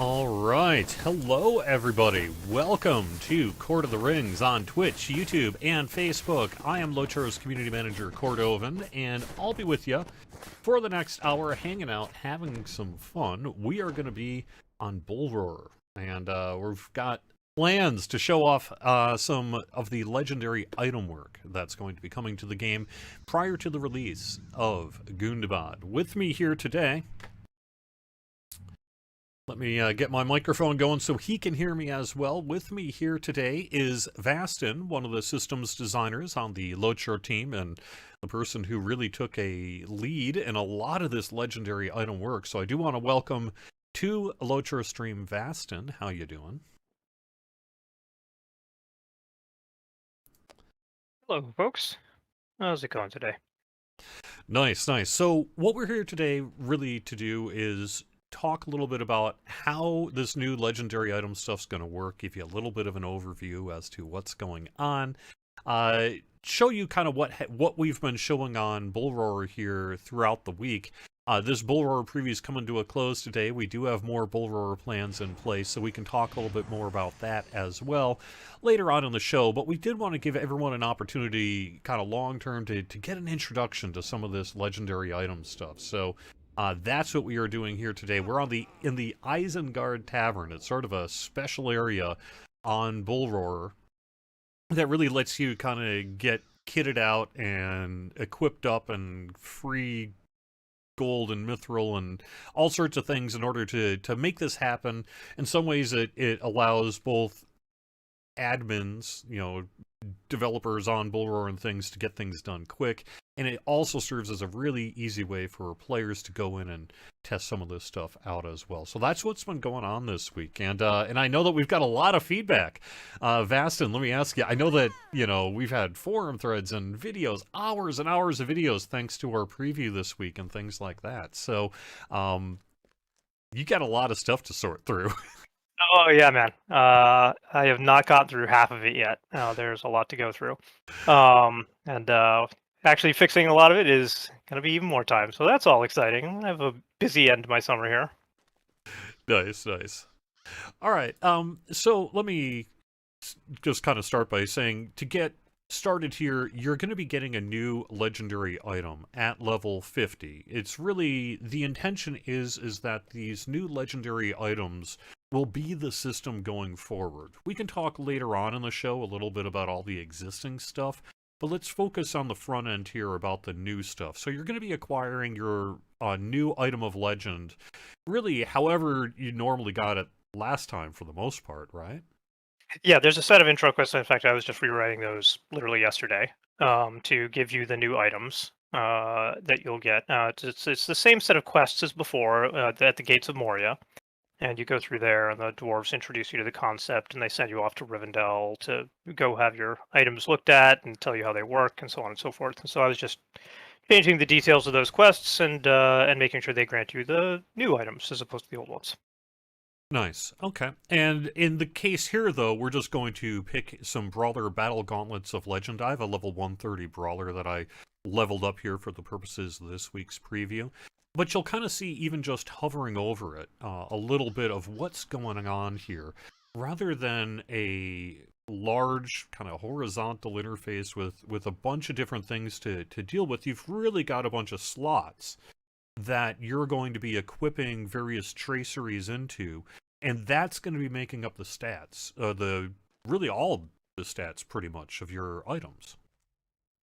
All right. Hello, everybody. Welcome to Court of the Rings on Twitch, YouTube, and Facebook. I am Locho's Community Manager, Cordovan, and I'll be with you for the next hour, hanging out, having some fun. We are going to be on Bull Roar, and we've got plans to show off some of the legendary item work that's going to be coming to the game prior to the release of Gundabad. With me here today... Let me get my microphone going so he can hear me as well. With me here today is Vastin, one of the systems designers on the Locho team, and the person who really took a lead in a lot of this legendary item work. So I do want to welcome to Locho stream Vastin. How you doing? Hello, folks. How's it going today? Nice, nice. So what we're here today really to do is talk a little bit about how this new legendary item stuff's going to work, give you a little bit of an overview as to what's going on, show you kind of what we've been showing on Bull Roar here throughout the week. This Bull Roar preview is coming to a close today. We do have more Bull Roar plans in place, so we can talk a little bit more about that as well later on in the show. But we did want to give everyone an opportunity, kind of long-term, to get an introduction to some of this legendary item stuff. So that's what we are doing here today. We're in the Isengard Tavern. It's sort of a special area on Bull Roar that really lets you kind of get kitted out and equipped up and free gold and mithril and all sorts of things in order to make this happen. In some ways, it allows both admins, developers on Bull Roar and things to get things done quick, and it also serves as a really easy way for players to go in and test some of this stuff out as well. So that's what's been going on this week, and I know that we've got a lot of feedback. Vastin, let me ask you, I know that we've had forum threads and videos, hours and hours of videos thanks to our preview this week and things like that. So you got a lot of stuff to sort through. Oh, yeah, man. I have not gotten through half of it yet. There's a lot to go through. Actually fixing a lot of it is going to be even more time. So that's all exciting. I have a busy end to my summer here. Nice, nice. All right. So let me just kind of start by saying, to get started here, you're going to be getting a new legendary item at level 50. It's really, the intention is that these new legendary items will be the system going forward. We can talk later on in the show a little bit about all the existing stuff, but let's focus on the front end here about the new stuff. So you're going to be acquiring your new item of legend, really however you normally got it last time for the most part, right? Yeah, there's a set of intro quests. In fact, I was just rewriting those literally yesterday to give you the new items that you'll get. It's the same set of quests as before at the Gates of Moria. And you go through there, and the dwarves introduce you to the concept, and they send you off to Rivendell to go have your items looked at and tell you how they work, and so on and so forth. And so I was just changing the details of those quests and making sure they grant you the new items as opposed to the old ones. Nice. Okay. And in the case here, though, we're just going to pick some Brawler Battle Gauntlets of Legend. I have a level 130 Brawler that I leveled up here for the purposes of this week's preview. But you'll kind of see, even just hovering over it, a little bit of what's going on here, rather than a large kind of horizontal interface with a bunch of different things to deal with. You've really got a bunch of slots that you're going to be equipping various traceries into, and that's going to be making up the stats, really all the stats pretty much of your items.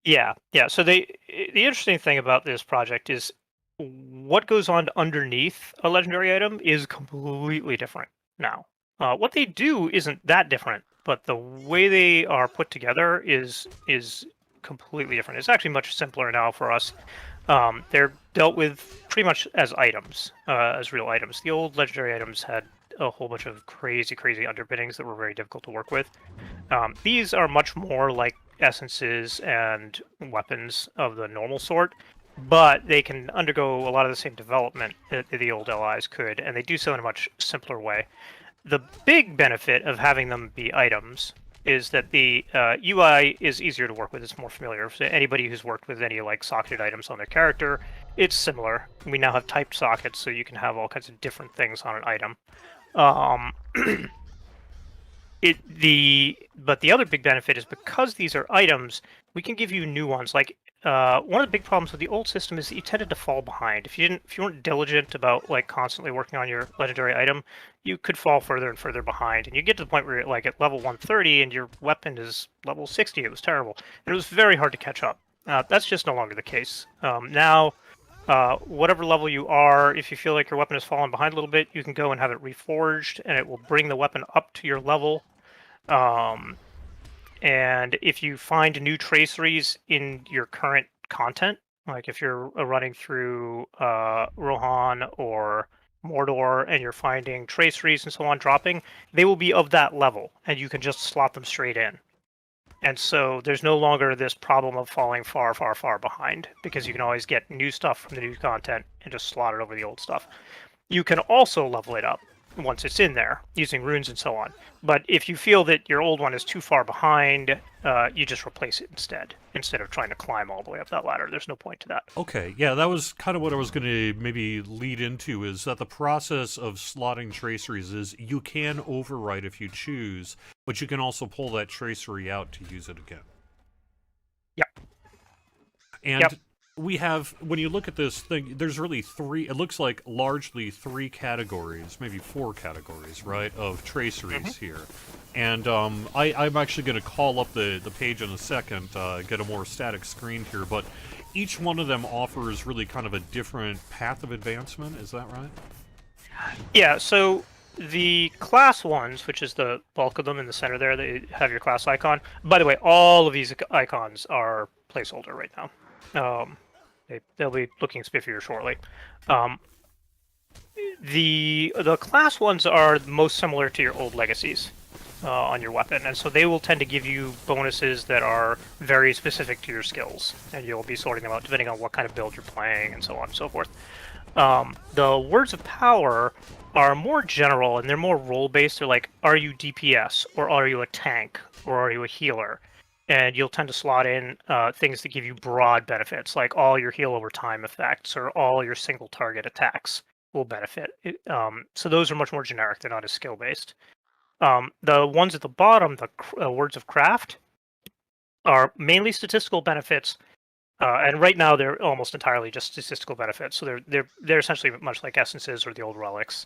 Yeah. So the interesting thing about this project is what goes on underneath a legendary item is completely different now. What they do isn't that different, but the way they are put together is completely different. It's actually much simpler now for us. They're dealt with pretty much as items, as real items. The old legendary items had a whole bunch of crazy underpinnings that were very difficult to work with. These are much more like essences and weapons of the normal sort, but they can undergo a lot of the same development that the old LIs could, and they do so in a much simpler way. The big benefit of having them be items is that the UI is easier to work with. It's more familiar. So anybody who's worked with any like socketed items on their character It's similar. We now have typed sockets, so you can have all kinds of different things on an item. Um, but the other big benefit is because these are items, we can give you new ones. Like one of the big problems with the old system is that you tended to fall behind. If you weren't diligent about like constantly working on your legendary item, you could fall further and further behind. And you get to the point where you're like at level 130 and your weapon is level 60. It was terrible. And it was very hard to catch up. That's just no longer the case. Now, whatever level you are, if you feel like your weapon has fallen behind a little bit, you can go and have it reforged, and it will bring the weapon up to your level. And if you find new traceries in your current content, like if you're running through Rohan or Mordor and you're finding traceries and so on dropping, they will be of that level, and you can just slot them straight in. And so there's no longer this problem of falling far, far, far behind, because you can always get new stuff from the new content and just slot it over the old stuff. You can also level it up once it's in there using runes and so on. But if you feel that your old one is too far behind, you just replace it instead of trying to climb all the way up that ladder. There's no point to that. Okay, yeah, that was kind of what I was going to maybe lead into, is that the process of slotting traceries is you can overwrite if you choose, but you can also pull that tracery out to use it again. Yep. And Yep. we have, when you look at this thing, there's really three, it looks like largely three categories, maybe four categories, right, of traceries here. And I'm actually going to call up the page in a second, get a more static screen here, but each one of them offers really kind of a different path of advancement, is that right? Yeah, so the class ones, which is the bulk of them in the center there, they have your class icon. By the way, all of these icons are placeholder right now. They'll be looking spiffier shortly. The class ones are most similar to your old legacies on your weapon, and so they will tend to give you bonuses that are very specific to your skills, and you'll be sorting them out depending on what kind of build you're playing and so on and so forth. The words of power are more general and they're more role-based. They're like, are you DPS, or are you a tank, or are you a healer? And you'll tend to slot in things that give you broad benefits, like all your heal over time effects or all your single target attacks will benefit. So those are much more generic. They're not as skill-based. The ones at the bottom, the words of craft, are mainly statistical benefits, and right now they're almost entirely just statistical benefits. So they're essentially much like essences or the old relics.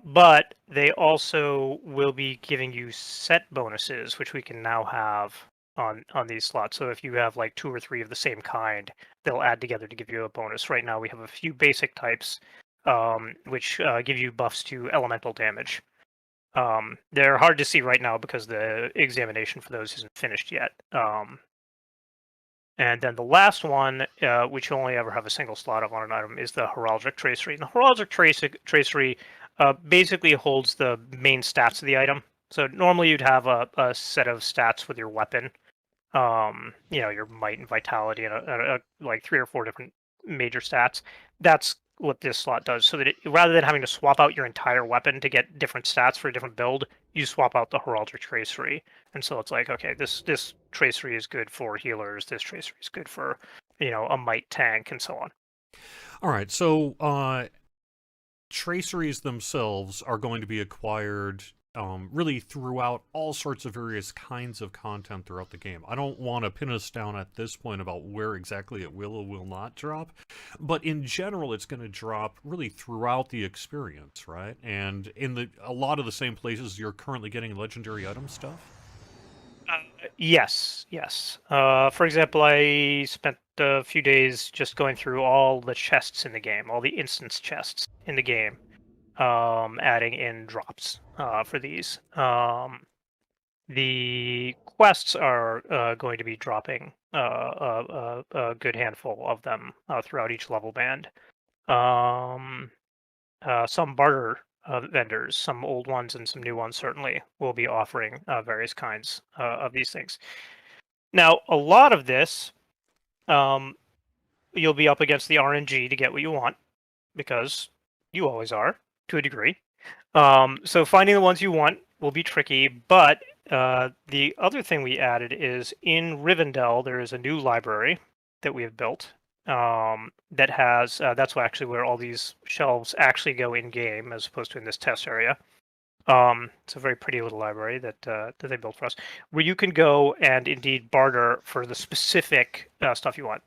But they also will be giving you set bonuses, which we can now have on these slots. So if you have like 2 or 3 of the same kind, they'll add together to give you a bonus. Right now we have a few basic types, which give you buffs to elemental damage. They're hard to see right now because the examination for those isn't finished yet. And then the last one, which you only ever have a single slot of on an item, is the heraldic tracery. And the heraldic tracery basically holds the main stats of the item. So normally you'd have a set of stats with your weapon, your might and vitality, and like 3 or 4 different major stats. That's what this slot does. So that rather than having to swap out your entire weapon to get different stats for a different build, you swap out the heraldic tracery. And so it's like, okay, this tracery is good for healers. This tracery is good for, a might tank, and so on. All right, so traceries themselves are going to be acquired really throughout all sorts of various kinds of content throughout the game. I don't want to pin us down at this point about where exactly it will or will not drop, but in general, it's going to drop really throughout the experience, right? And in a lot of the same places you're currently getting legendary item stuff. Yes. For example, I spent a few days just going through all the chests in the game, all the instance chests in the game, adding in drops for these. The quests are going to be dropping a good handful of them throughout each level band. Some barter vendors, some old ones and some new ones certainly, will be offering various kinds of these things. Now, a lot of this, you'll be up against the RNG to get what you want, because you always are, to a degree. So finding the ones you want will be tricky, but the other thing we added is in Rivendell, there is a new library that we have built, that has that's actually where all these shelves actually go in game, as opposed to in this test area. It's a very pretty little library that they built for us, where you can go and indeed barter for the specific stuff you want,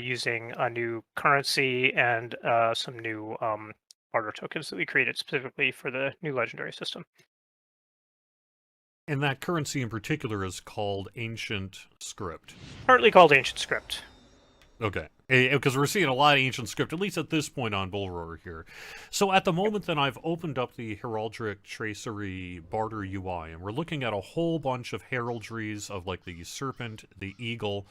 using a new currency and some new barter tokens that we created specifically for the new legendary system. And that currency in particular is called Ancient Script. Partly called Ancient Script. Okay. Because we're seeing a lot of Ancient Script, at least at this point on Bull Roar here. So at the moment, then, I've opened up the Heraldric Tracery Barter UI, and we're looking at a whole bunch of heraldries of, like, the Serpent, the Eagle.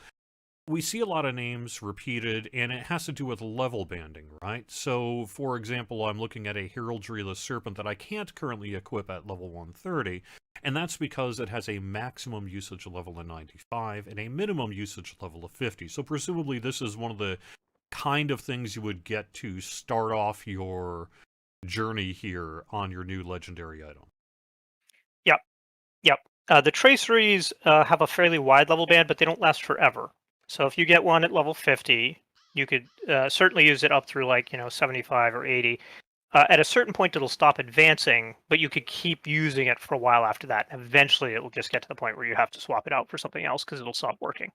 We see a lot of names repeated, and it has to do with level banding, right? So, for example, I'm looking at a Heraldry of the Serpent that I can't currently equip at level 130, and that's because it has a maximum usage level of 95 and a minimum usage level of 50. So presumably this is one of the kind of things you would get to start off your journey here on your new legendary item. Yep, yep. The traceries have a fairly wide level band, but they don't last forever. So if you get one at level 50, you could certainly use it up through, like, 75 or 80. At a certain point, it'll stop advancing, but you could keep using it for a while after that. Eventually, it will just get to the point where you have to swap it out for something else because it'll stop working.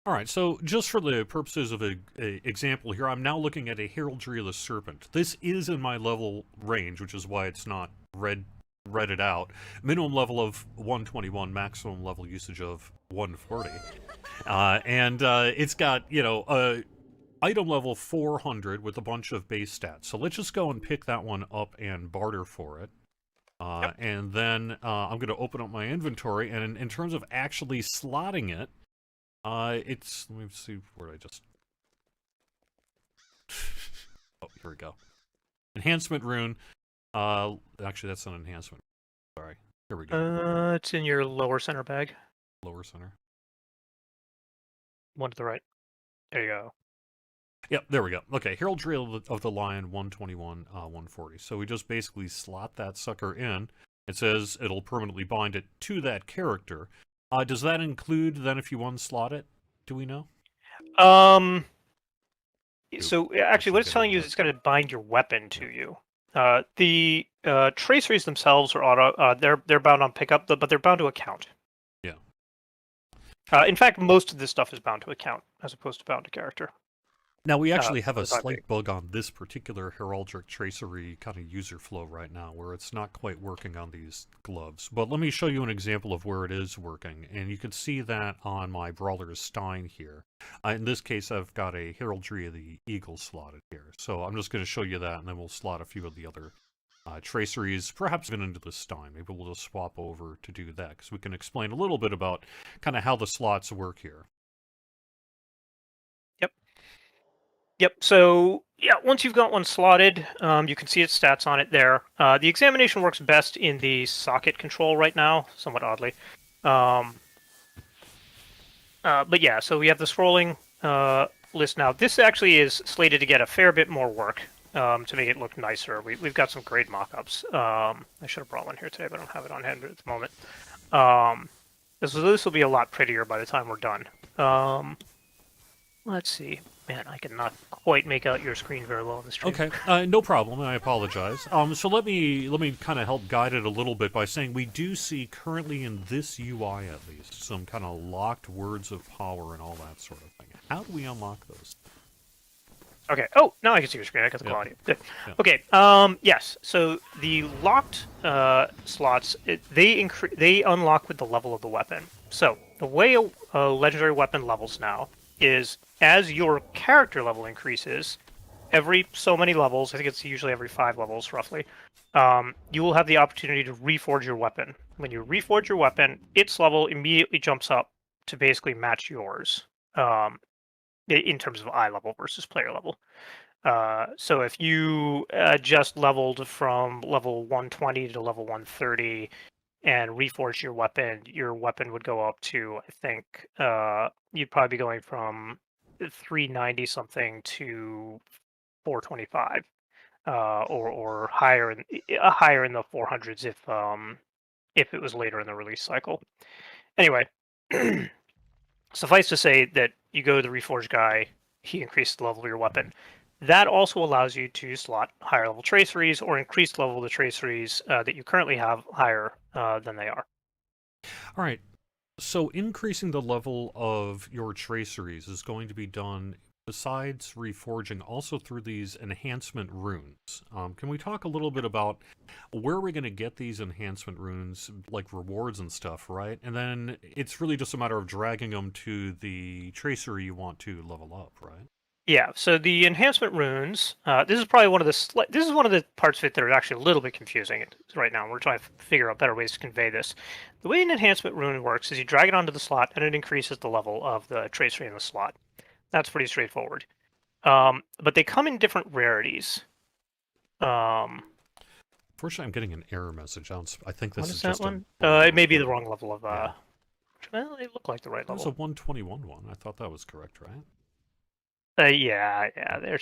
All right, so just for the purposes of an example here, I'm now looking at a Heraldry of the Serpent. This is in my level range, which is why it's not redded out. Minimum level of 121, maximum level usage of 140. And it's got, item level 400 with a bunch of base stats. So let's just go and pick that one up and barter for it. Yep. And then I'm going to open up my inventory, and in terms of actually slotting it, it's, let me see where I just... Oh, here we go. Enhancement rune. Actually, that's an enhancement. Sorry. Here we go. It's in your lower center bag. Lower center. One to the right. There you go. Yep, there we go. Okay, Heraldry of the Lion, 121, 140. So we just basically slot that sucker in. It says it'll permanently bind it to that character. Does that include, then, if you unslot it? Do we know? So actually, what it's telling you is it's going to bind your weapon to you. The traceries themselves are auto. They're bound on pickup, but they're bound to account. Yeah. In fact, most of this stuff is bound to account as opposed to bound to character. Now, we actually have a slight bug on this particular Heraldric Tracery kind of user flow right now, where it's not quite working on these gloves. But let me show you an example of where it is working, and you can see that on my Brawler's Stein here. In this case, I've got a Heraldry of the Eagle slotted here. So I'm just going to show you that, and then we'll slot a few of the other traceries, perhaps even into the Stein. Maybe we'll just swap over to do that, because we can explain a little bit about kind of how the slots work here. Yep. So yeah, once you've got one slotted, you can see its stats on it there. The examination works best in the socket control right now, somewhat oddly. But yeah, so we have the scrolling list now. This actually is slated to get a fair bit more work to make it look nicer. We've got some great mock-ups. I should have brought one here today, but I don't have it on hand at the moment. This will be a lot prettier by the time we're done. Let's see. Man, I cannot quite make out your screen very well on the stream. Okay, no problem. I apologize. So let me kind of help guide it a little bit by saying we do see currently in this UI at least some kind of locked words of power and all that sort of thing. How do we unlock those? Okay. Oh, now I can see your screen. I got the quality. Good. Yeah. Okay. Yes. So the locked slots they unlock with the level of the weapon. So the way a legendary weapon levels now is as your character level increases, every so many levels, I think it's usually every 5 levels roughly, you will have the opportunity to reforge your weapon. When you reforge your weapon, its level immediately jumps up to basically match yours in terms of eye level versus player level. So if you just leveled from level 120 to level 130 and reforge your weapon would go up to, I think, you'd probably be going from 390 something to 425, or higher in the 400s if it was later in the release cycle. Anyway, suffice to say that you go to the reforge guy, he increases the level of your weapon. That also allows you to slot higher level traceries or increase the level of the traceries that you currently have higher than they are. All right. So increasing the level of your traceries is going to be done, besides reforging, also through these enhancement runes. Can we talk a little bit about where we're going to get these enhancement runes, like rewards and stuff, right? And then it's really just a matter of dragging them to the tracery you want to level up, right? Yeah, so the enhancement runes, this is probably one of the this is one of the parts of it that are actually a little bit confusing right now. We're trying to figure out better ways to convey this. The way an enhancement rune works is you drag it onto the slot and it increases the level of the tracery in the slot. That's pretty straightforward. But they come in different rarities. Fortunately, I'm getting an error message. I think this What is is that just one? a It may be the wrong level of. Yeah. Well, they look like the right That was a level. 121 one. I thought that was correct, right? Yeah.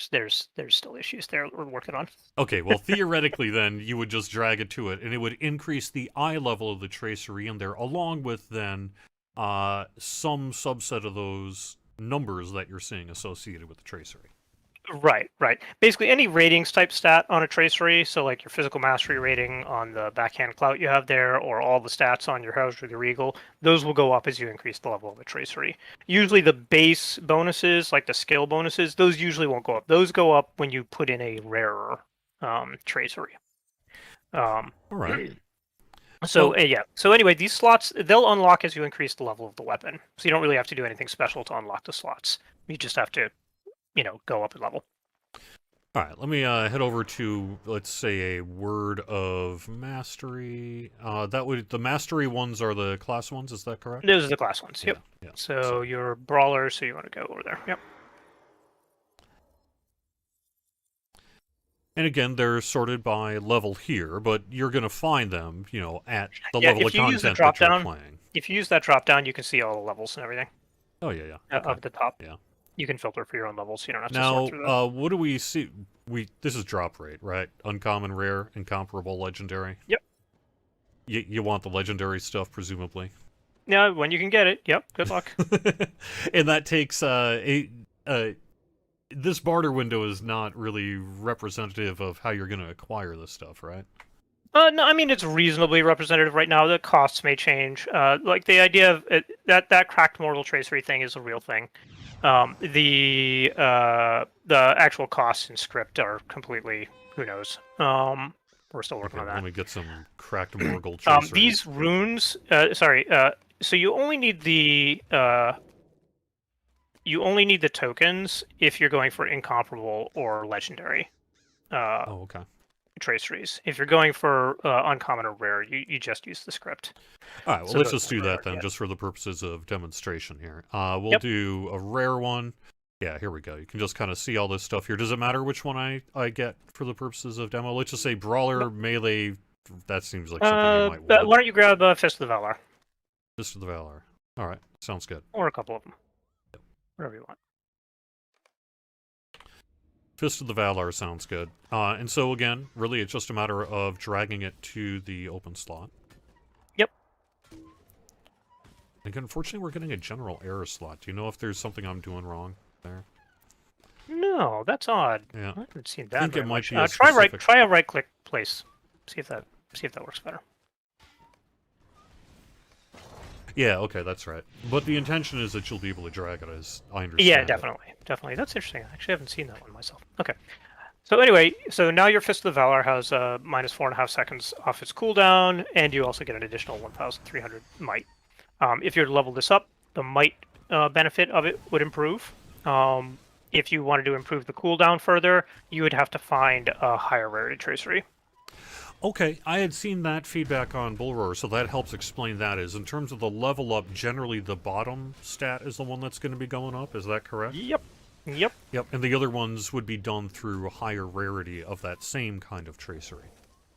There's still issues there we're working on. Okay, well, theoretically, then, you would just drag it to it, and it would increase the eye level of the tracery in there, along with, then, some subset of those numbers that you're seeing associated with the tracery. Right. Basically, any ratings type stat on a tracery, so like your physical mastery rating on the backhand clout you have there, or all the stats on your Heraldry the Regal, those will go up as you increase the level of the tracery. Usually the base bonuses, like the skill bonuses, those usually won't go up. Those go up when you put in a rarer tracery. All right. So yeah. So anyway, these slots, they'll unlock as you increase the level of the weapon. So you don't really have to do anything special to unlock the slots. You just have to go up in level. All right, let me head over to, let's say, a word of mastery. The mastery ones are the class ones, is that correct? Those are the class ones. Yep. Yeah. So you're brawler, so you want to go over there. Yep. And again, they're sorted by level here, but you're going to find them, at the level of content that you're playing. If you use that drop down, you can see all the levels and everything. Oh, yeah. Okay. Up the top. Yeah. You can filter for your own levels, so you don't have to sort through that. Now, what do we see? This is drop rate, right? Uncommon, rare, incomparable, legendary. Yep. You want the legendary stuff, presumably. Yeah, when you can get it. Yep. Good luck. And that takes this barter window is not really representative of how you're going to acquire this stuff, right? No, I mean it's reasonably representative right now. The costs may change. Like the idea of that cracked mortal tracery thing is a real thing. The actual costs in script are completely who knows. We're still working on that. Let me get some cracked mortal traceries. These runes. So you only need the tokens if you're going for incomparable or legendary. Okay. Traceries. If you're going for uncommon or rare, you just use the script. All right, well, let's just do that then, just for the purposes of demonstration here. We'll do a rare one. Yeah, here we go. You can just kind of see all this stuff here. Does it matter which one I get for the purposes of demo? Let's just say Brawler, Melee. That seems like something you might want. Why don't you grab Fist of the Valar? Fist of the Valar. All right, sounds good. Or a couple of them. Whatever you want. Fist of the Valar sounds good. And so, again, really it's just a matter of dragging it to the open slot. Yep. Again, unfortunately, we're getting a general error slot. Do you know if there's something I'm doing wrong there? No, that's odd. Yeah. I haven't seen that. I think it might be try a right click place. See if that works better. Yeah, okay, that's right. But the intention is that you'll be able to drag it, as I understand. Yeah, definitely. That's interesting. I actually haven't seen that one myself. Okay. So anyway, now your Fist of the Valar has minus 4.5 seconds off its cooldown, and you also get an additional 1,300 might. If you were to level this up, the might benefit of it would improve. If you wanted to improve the cooldown further, you would have to find a higher rarity tracery. Okay, I had seen that feedback on Bullroar, so that helps explain that. Is in terms of the level up, generally the bottom stat is the one that's going to be going up, is that correct? Yep. And the other ones would be done through higher rarity of that same kind of tracery.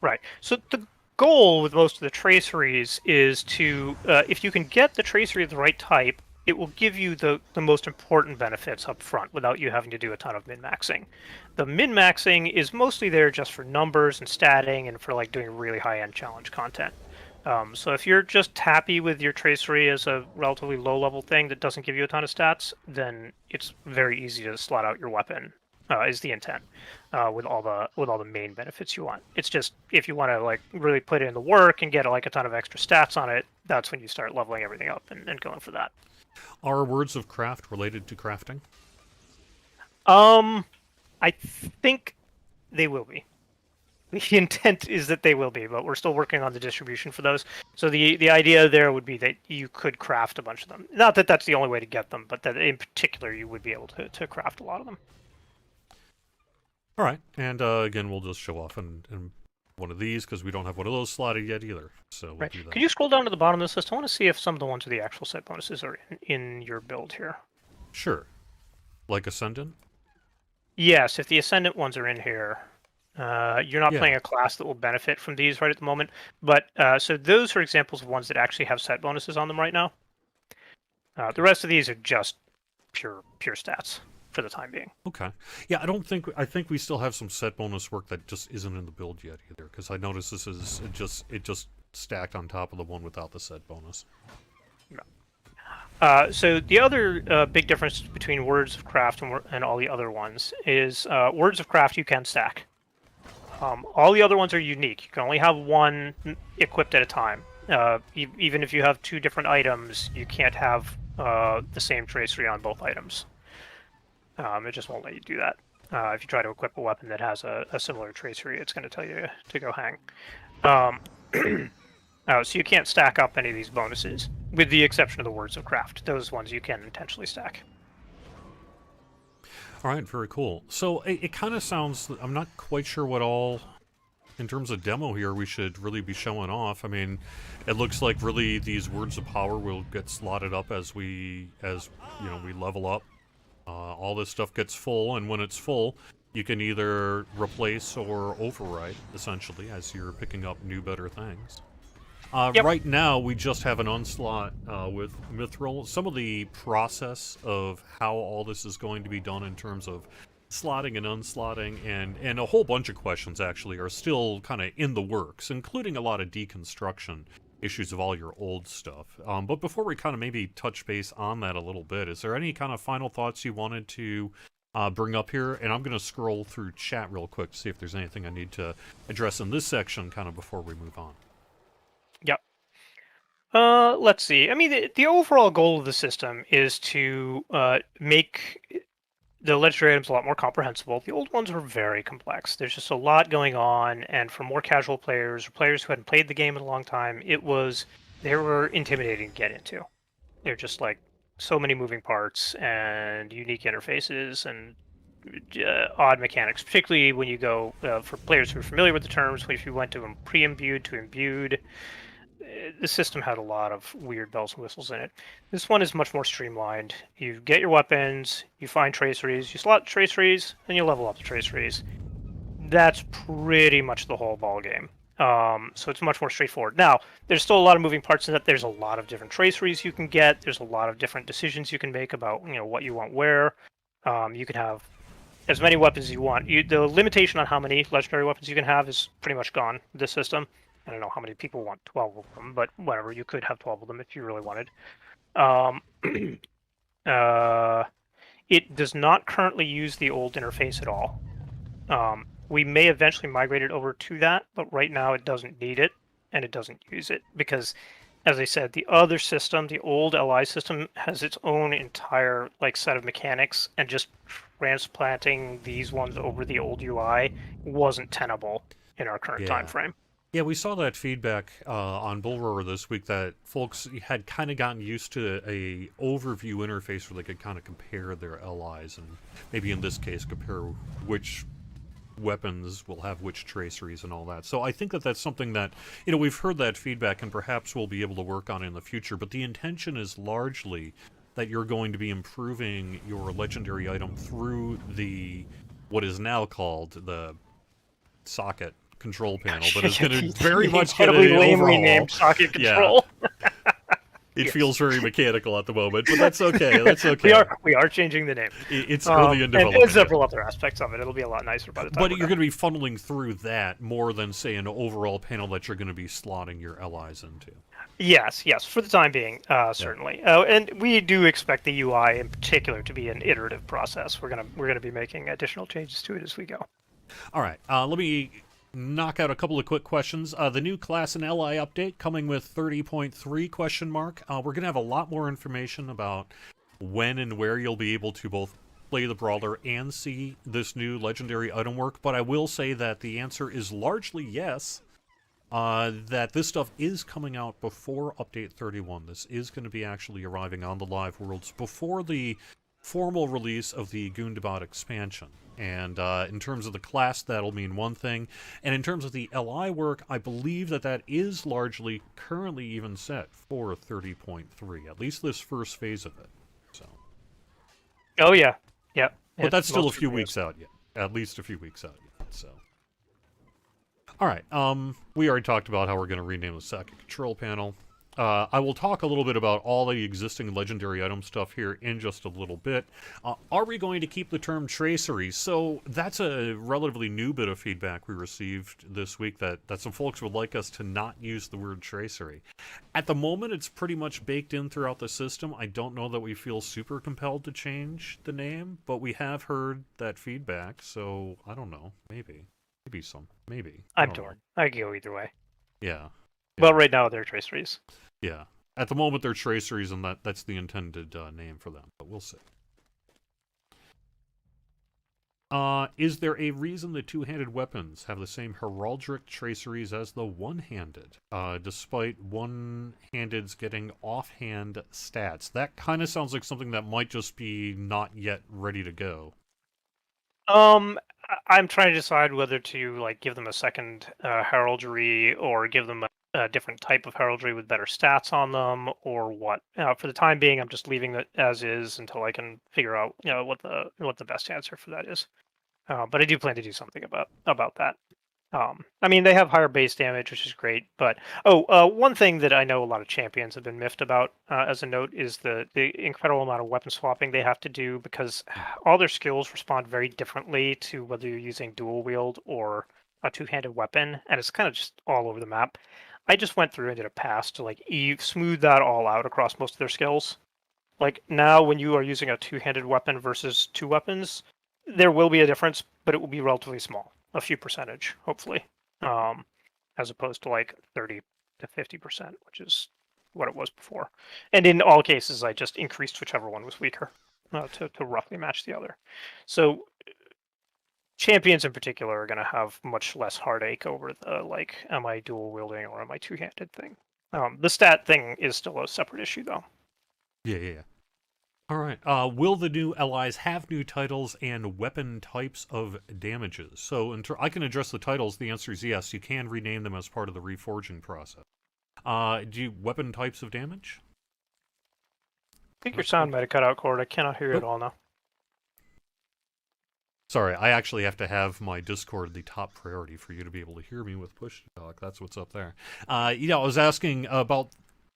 Right. So the goal with most of the traceries is to, if you can get the tracery of the right type, it will give you the most important benefits up front without you having to do a ton of min-maxing. The min-maxing is mostly there just for numbers and statting and for like doing really high-end challenge content. So if you're just happy with your tracery as a relatively low-level thing that doesn't give you a ton of stats, then it's very easy to slot out your weapon. Is the intent with all the main benefits you want. It's just if you want to like really put in the work and get like a ton of extra stats on it, that's when you start leveling everything up and going for that. Are words of craft related to crafting? I think they will be. The intent is that they will be, but we're still working on the distribution for those. So the idea there would be that you could craft a bunch of them. Not that that's the only way to get them, but that in particular you would be able to craft a lot of them. All right, and again, we'll just show off in one of these because we don't have one of those slotted yet either. So we'll do that. Could you scroll down to the bottom of this list? I want to see if some of the ones with the actual set bonuses are in your build here. Sure. Like Ascendant? Yes, if the Ascendant ones are in here. You're not playing a class that will benefit from these right at the moment, but so those are examples of ones that actually have set bonuses on them right now. The rest of these are just pure stats for the time being. Okay. Yeah, I think we still have some set bonus work that just isn't in the build yet either, because I noticed this is it just stacked on top of the one without the set bonus. So the other big difference between Words of Craft and all the other ones is Words of Craft you can stack. All the other ones are unique. You can only have one equipped at a time. Even if you have two different items, you can't have the same tracery on both items. It just won't let you do that. If you try to equip a weapon that has a similar tracery, it's going to tell you to go hang. So you can't stack up any of these bonuses, with the exception of the Words of Craft. Those ones you can intentionally stack. All right, very cool. So it kind of sounds, I'm not quite sure what all, in terms of demo here, we should really be showing off. I mean, it looks like really these Words of Power will get slotted up as we level up. All this stuff gets full, and when it's full, you can either replace or overwrite, essentially, as you're picking up new, better things. Right now, we just have an onslaught with Mithril. Some of the process of how all this is going to be done in terms of slotting and unslotting and a whole bunch of questions, actually, are still kind of in the works, including a lot of deconstruction issues of all your old stuff. But before we kind of maybe touch base on that a little bit, is there any kind of final thoughts you wanted to bring up here? And I'm going to scroll through chat real quick to see if there's anything I need to address in this section kind of before we move on. Yep. Let's see. I mean, the overall goal of the system is to make the legendary items a lot more comprehensible. The old ones were very complex. There's just a lot going on, and for more casual players or players who hadn't played the game in a long time, they were intimidating to get into. They're just like so many moving parts and unique interfaces and odd mechanics, particularly when you go, for players who are familiar with the terms, if you went to pre-imbued to imbued, the system had a lot of weird bells and whistles in it. This one is much more streamlined. You get your weapons, you find traceries, you slot traceries, and you level up the traceries. That's pretty much the whole ball game. So it's much more straightforward. Now, there's still a lot of moving parts in that. There's a lot of different traceries you can get. There's a lot of different decisions you can make about what you want where. You can have as many weapons as you want. The limitation on how many legendary weapons you can have is pretty much gone with this system. I don't know how many people want 12 of them, but whatever, you could have 12 of them if you really wanted. It does not currently use the old interface at all. We may eventually migrate it over to that, but right now it doesn't need it, and it doesn't use it, because, as I said, the other system, the old LI system, has its own entire set of mechanics, and just transplanting these ones over the old UI wasn't tenable in our current time frame. Yeah, we saw that feedback on Bull Roar this week, that folks had kind of gotten used to a overview interface where they could kind of compare their LIs, and maybe in this case compare which weapons will have which traceries and all that. So I think that that's something that, we've heard that feedback and perhaps we'll be able to work on in the future, but the intention is largely that you're going to be improving your legendary item through what is now called the socket control panel, but it's going to very much get an overhaul. Named socket control. It Yes. feels very mechanical at the moment, but that's okay. That's okay. We are changing the name. It's early in And development. several other aspects of it. It'll be a lot nicer by the time. But you're going to be funneling through that more than, say, an overall panel that you're going to be slotting your LIs into. Yes, for the time being, certainly. And we do expect the UI in particular to be an iterative process. We're gonna be making additional changes to it as we go. All right, let me knock out a couple of quick questions. The new class and LI update coming with 30.3 question mark. We're going to have a lot more information about when and where you'll be able to both play the brawler and see this new legendary item work, but I will say that the answer is largely yes. That this stuff is coming out before Update 31. This is going to be actually arriving on the live worlds before the formal release of the Gundabad expansion. And in terms of the class, that'll mean one thing. And in terms of the LI work, I believe that is largely currently even set for 30.3, at least this first phase of it. So. Oh, yeah. Yep. But that's still a few weeks out yet. At least a few weeks out yet, so. All right, we already talked about how we're going to rename the second control panel. I will talk a little bit about all the existing legendary item stuff here in just a little bit. Are we going to keep the term tracery? So that's a relatively new bit of feedback we received this week, that some folks would like us to not use the word tracery. At the moment, it's pretty much baked in throughout the system. I don't know that we feel super compelled to change the name, but we have heard that feedback, so I don't know, maybe. Maybe. I'm torn. I can go either way. Yeah. Well, right now they're traceries. Yeah. At the moment, they're traceries, and that's the intended name for them, but we'll see. Is there a reason the two-handed weapons have the same heraldic traceries as the one-handed, despite one-handeds getting offhand stats? That kind of sounds like something that might just be not yet ready to go. I'm trying to decide whether to give them a second heraldry or give them a different type of heraldry with better stats on them, or what. For the time being, I'm just leaving it as is until I can figure out what the best answer for that is. But I do plan to do something about that. I mean, they have higher base damage, which is great. But one thing that I know a lot of champions have been miffed about, as a note, is the incredible amount of weapon swapping they have to do, because all their skills respond very differently to whether you're using dual wield or a two-handed weapon, and it's kind of just all over the map. I just went through and did a pass to smooth that all out across most of their skills. Like now, when you are using a two-handed weapon versus two weapons, there will be a difference, but it will be relatively small. A few percentage, hopefully, as opposed to 30 to 50%, which is what it was before. And in all cases, I just increased whichever one was weaker to roughly match the other. So champions in particular are going to have much less heartache over the am I dual wielding or am I two-handed thing. The stat thing is still a separate issue, though. Yeah. All right. Will the new LIs have new titles and weapon types of damages? So I can address the titles. The answer is yes. You can rename them as part of the reforging process. Weapon types of damage? I think your sound might have cut out, Cord. I cannot hear you at all now. Sorry, I actually have to have my Discord the top priority for you to be able to hear me with push to talk. That's what's up there. I was asking about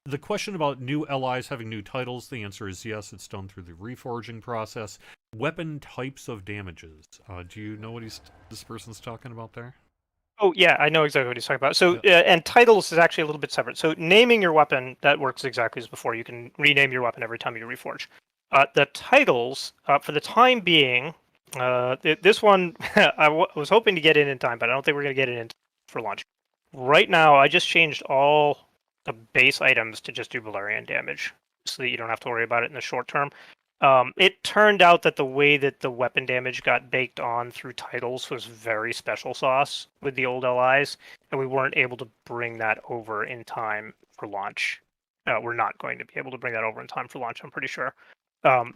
the question about new LIs having new titles. The answer is yes, it's done through the reforging process. Weapon types of damages. Do you know what this person's talking about there? Oh, yeah, I know exactly what he's talking about. So, and titles is actually a little bit separate. So naming your weapon, that works exactly as before. You can rename your weapon every time you reforge. The titles, for the time being, this one, I was hoping to get in time, but I don't think we're going to get it in for launch. Right now, I just changed all the base items to just do Valyrian damage, so that you don't have to worry about it in the short term. It turned out that the way that the weapon damage got baked on through titles was very special sauce with the old LIs, and we weren't able to bring that over in time for launch. We're not going to be able to bring that over in time for launch, I'm pretty sure.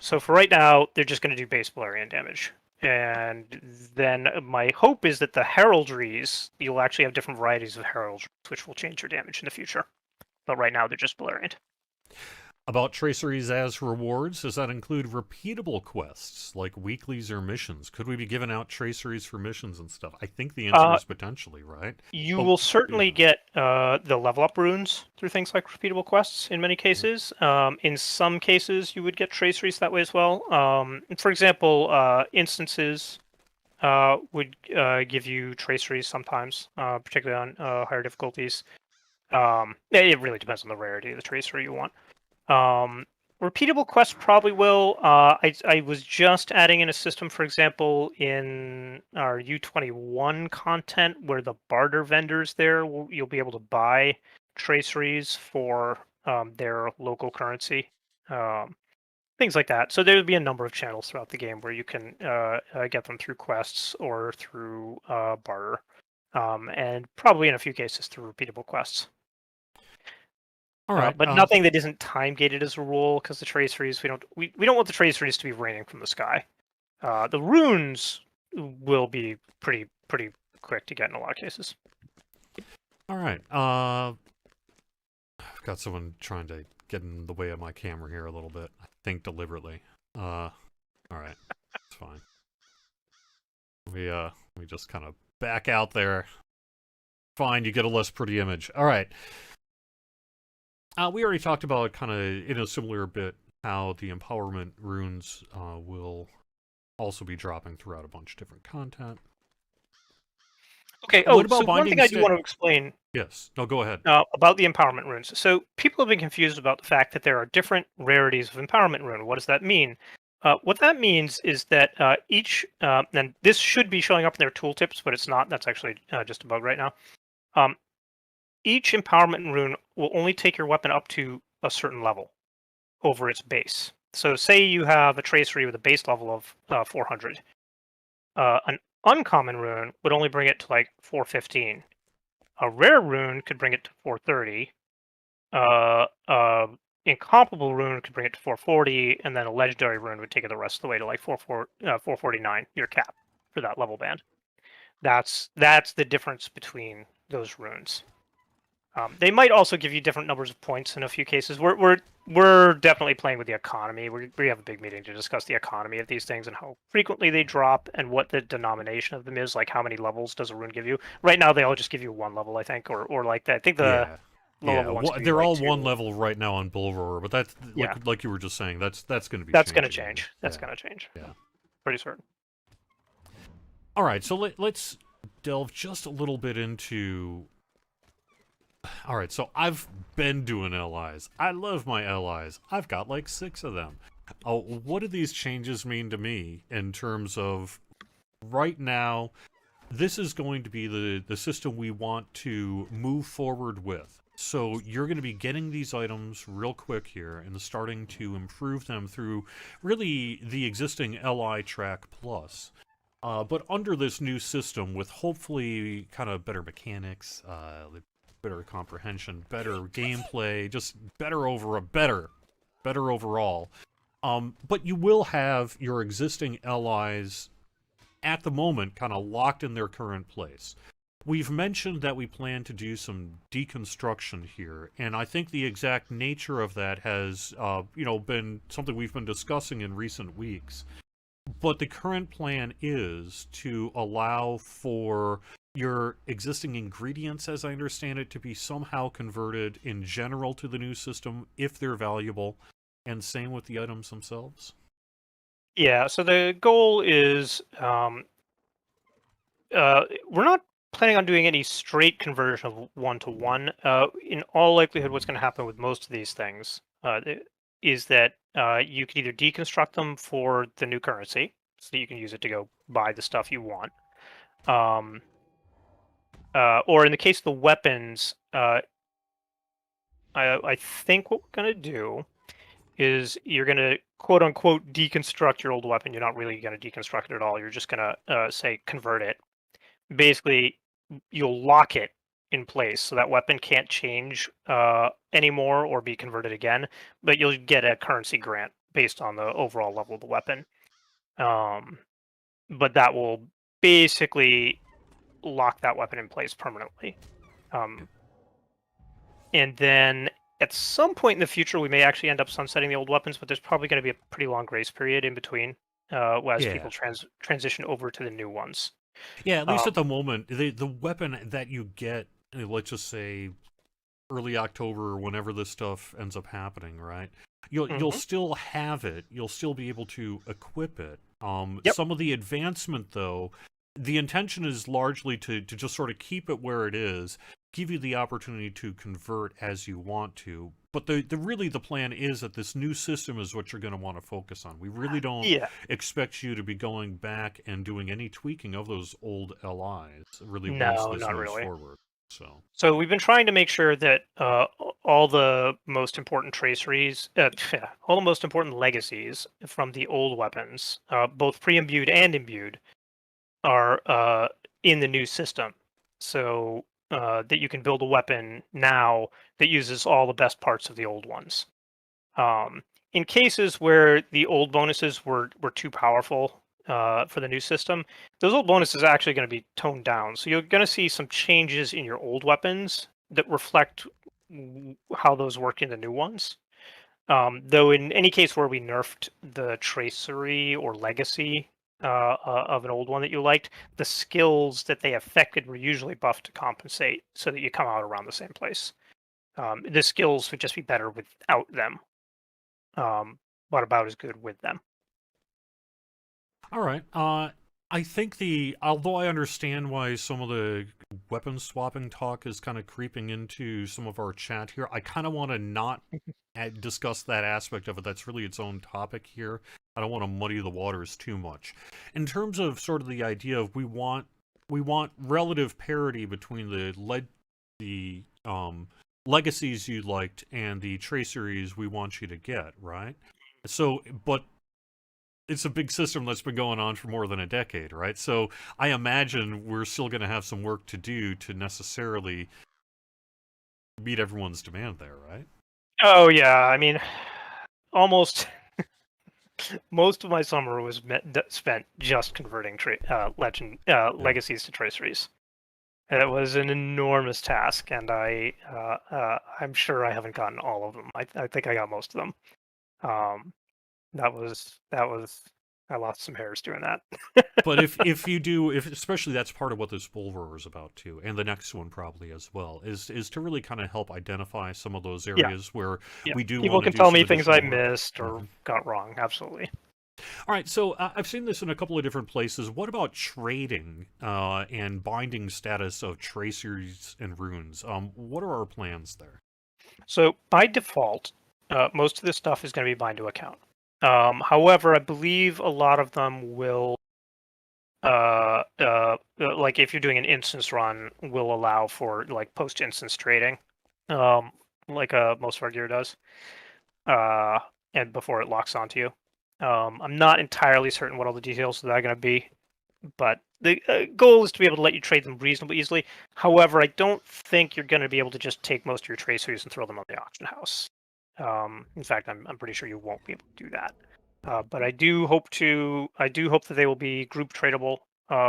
So for right now, they're just going to do base Valyrian damage. And then my hope is that the heraldries, you'll actually have different varieties of heraldries, which will change your damage in the future. But right now, they're just Valyrian. About traceries as rewards, does that include repeatable quests like weeklies or missions? Could we be giving out traceries for missions and stuff? I think the answer is potentially, right? You But will certainly yeah. get the level up runes through things like repeatable quests in many cases. In some cases, you would get traceries that way as well. For example, instances would give you traceries sometimes, particularly on higher difficulties. It really depends on the rarity of the tracery you want. Repeatable quests probably will. I was just adding in a system, for example, in our U21 content where the barter vendors there, you'll be able to buy traceries for their local currency. Things like that. So there would be a number of channels throughout the game where you can get them through quests or through barter, and probably in a few cases through repeatable quests. All right. But nothing that isn't time gated as a rule, because the traceries we don't want the traceries to be raining from the sky. The runes will be pretty quick to get in a lot of cases. All right. I've got someone trying to get in the way of my camera here a little bit. I think deliberately. All right. It's fine. We just kind of back out there. Fine, you get a less pretty image. All right. We already talked about kind of in a similar bit how the empowerment runes will also be dropping throughout a bunch of different content. Okay. What about so one thing I do want to explain. Yes. No, go ahead. About the empowerment runes. So people have been confused about the fact that there are different rarities of empowerment rune. What does that mean? What that means is that each, and this should be showing up in their tooltips, but it's not. That's actually just a bug right now. Each empowerment rune will only take your weapon up to a certain level over its base. So say you have a tracery with a base level of 400. An uncommon rune would only bring it to like 415. A rare rune could bring it to 430. Incomparable rune could bring it to 440, and then a legendary rune would take it the rest of the way to like 449, your cap for that level band. That's the difference between those runes. They might also give you different numbers of points in a few cases. We're definitely playing with the economy. We have a big meeting to discuss the economy of these things and how frequently they drop and what the denomination of them is. Like how many levels does a rune give you? Right now, they all just give you one level, I think, or like that. I think the low level ones give you they're like all two. one level right now on Bull Roar, but that's like you were just saying. That's going to be. That's going to change. That's going to change. Yeah, pretty certain. All right, so let's delve just a little bit into. All right, so I've been doing LIs. I love my LIs. I've got like 6 of them. What do these changes mean to me in terms of right now? This is going to be the system we want to move forward with. So you're going to be getting these items real quick here and starting to improve them through really the existing LI track plus. But under this new system with hopefully kind of better mechanics, better comprehension, better gameplay, just better overall. But you will have your existing LIs at the moment kind of locked in their current place. We've mentioned that we plan to do some deconstruction here, and I think the exact nature of that has, been something we've been discussing in recent weeks. But the current plan is to allow for your existing ingredients, as I understand it, to be somehow converted in general to the new system if they're valuable, and same with the items themselves. Yeah, so the goal is we're not planning on doing any straight conversion of 1-to-1. In all likelihood, what's going to happen with most of these things is that you can either deconstruct them for the new currency, so that you can use it to go buy the stuff you want, or in the case of the weapons, I think what we're going to do is you're going to quote unquote deconstruct your old weapon. You're not really going to deconstruct it at all. You're just going to say convert it. Basically, you'll lock it in place so that weapon can't change anymore or be converted again, but you'll get a currency grant based on the overall level of the weapon. But that will basically lock that weapon in place permanently. And then at some point in the future, we may actually end up sunsetting the old weapons, but there's probably going to be a pretty long grace period in between as Yeah. people transition over to the new ones. Yeah, at least Um, at the moment, the weapon that you get, let's just say early October or whenever this stuff ends up happening, right? You'll mhm. still have it. You'll still be able to equip it. Yep. Some of the advancement, though, the intention is largely to just sort of keep it where it is, give you the opportunity to convert as you want to. But the really the plan is that this new system is what you're going to want to focus on. We really don't Yeah. expect you to be going back and doing any tweaking of those old LIs, really, once No, this not moves really. forward. So. So we've been trying to make sure that all the most important traceries, all the most important legacies from the old weapons, both pre-imbued and imbued, are in the new system. So that you can build a weapon now that uses all the best parts of the old ones. Um, in cases where the old bonuses were too powerful for the new system, those old bonuses are actually going to be toned down. So you're going to see some changes in your old weapons that reflect how those work in the new ones. Though in any case where we nerfed the tracery or legacy of an old one that you liked, the skills that they affected were usually buffed to compensate, so that you come out around the same place. The skills would just be better without them, but about as good with them. All right. I think although I understand why some of the weapon swapping talk is kind of creeping into some of our chat here, I kind of want to not discuss that aspect of it. That's really its own topic here. I don't want to muddy the waters too much. In terms of sort of the idea of we want relative parity between the legacies you liked and the traceries we want you to get, right? So, but it's a big system that's been going on for more than a decade, right? So I imagine we're still going to have some work to do to necessarily meet everyone's demand there, right? Oh yeah, I mean, almost most of my summer was spent just converting legacies to traceries. It was an enormous task, and I'm sure I haven't gotten all of them. I think I got most of them. Um, that was I lost some hairs doing that. But if you do, if especially that's part of what this bullroar is about too, and the next one probably as well, is to really kind of help identify some of those Yeah, areas where yeah. we do People want to can do tell some me things I additional work. missed or got wrong. Absolutely. All right, so I've seen this in a couple of different places. What about trading and binding status of tracers and runes? What are our plans there? So by default, most of this stuff is going to be bind to account. However, I believe a lot of them will, like if you're doing an instance run, will allow for like post-instance trading, um, like most of our gear does, uh, and before it locks onto you. I'm not entirely certain what all the details of that are going to be, but the goal is to be able to let you trade them reasonably easily. However, I don't think you're going to be able to just take most of your tracers and throw them on the auction house. In fact, I'm pretty sure you won't be able to do that. But I do hope that they will be group tradable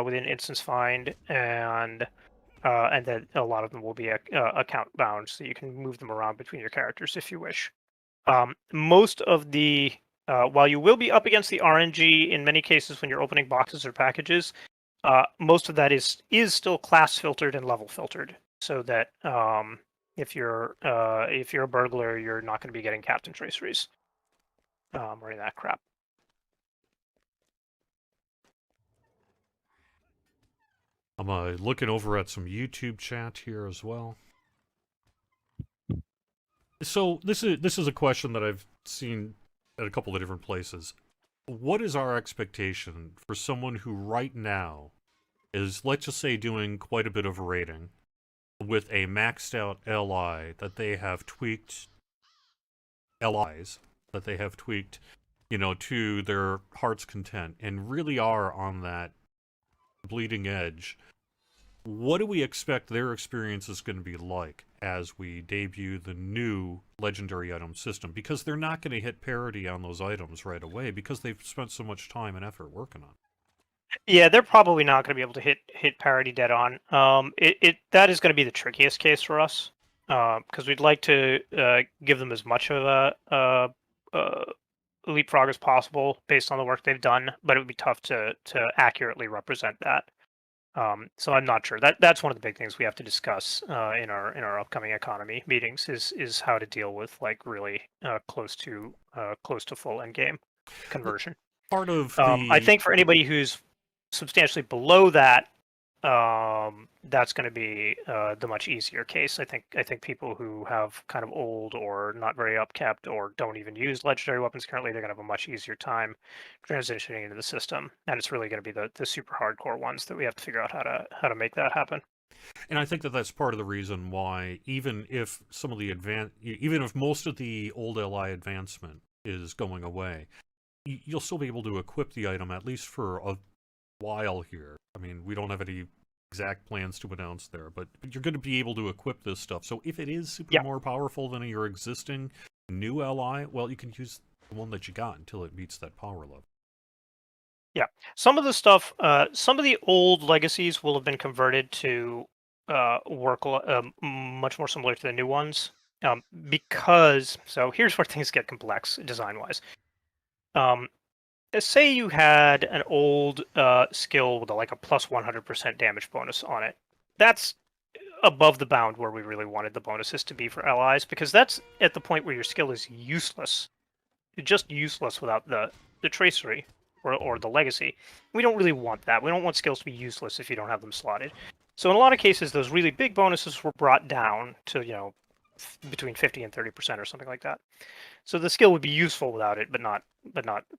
within instance find, and that a lot of them will be account bound, so you can move them around between your characters if you wish. Most of the while you will be up against the RNG in many cases when you're opening boxes or packages, most of that is still class filtered and level filtered, so that if you're a burglar, you're not going to be getting captain traceries or any of that crap. I'm looking over at some YouTube chat here as well. So this is a question that I've seen at a couple of different places. What is our expectation for someone who right now is, let's just say, doing quite a bit of raiding with a maxed out LI that they have tweaked LIs that they have tweaked, to their heart's content and really are on that bleeding edge. What do we expect their experience is going to be like as we debut the new legendary item system? Because they're not going to hit parity on those items right away because they've spent so much time and effort working on it. Yeah, they're probably not going to be able to hit parity dead on. That is going to be the trickiest case for us. because we'd like to give them as much of a leapfrog as possible based on the work they've done, but it would be tough to accurately represent that. So I'm not sure. That's one of the big things we have to discuss in our upcoming economy meetings is how to deal with like really close to full endgame conversion. Part of I the think for anybody who's substantially below that, that's going to be the much easier case. I think people who have kind of old or not very upkept or don't even use legendary weapons currently, they're going to have a much easier time transitioning into the system, and it's really going to be the super hardcore ones that we have to figure out how to make that happen. And I think that that's part of the reason why, even if even if most of the old LI advancement is going away, you'll still be able to equip the item at least for a while here. I mean, we don't have any exact plans to announce there, but you're going to be able to equip this stuff. So if it is super Yeah. more powerful than your existing new LI, well, you can use the one that you got until it meets that power level. Yeah, some of the stuff, some of the old legacies will have been converted to work much more similar to the new ones. Because, so here's where things get complex design-wise. Say you had an old skill with like a plus 100% damage bonus on it. That's above the bound where we really wanted the bonuses to be for allies, because that's at the point where your skill is useless. It's just useless without the tracery or the legacy. We don't really want that. We don't want skills to be useless if you don't have them slotted. So in a lot of cases, those really big bonuses were brought down to, between 50 and 30% or something like that. So the skill would be useful without it, but not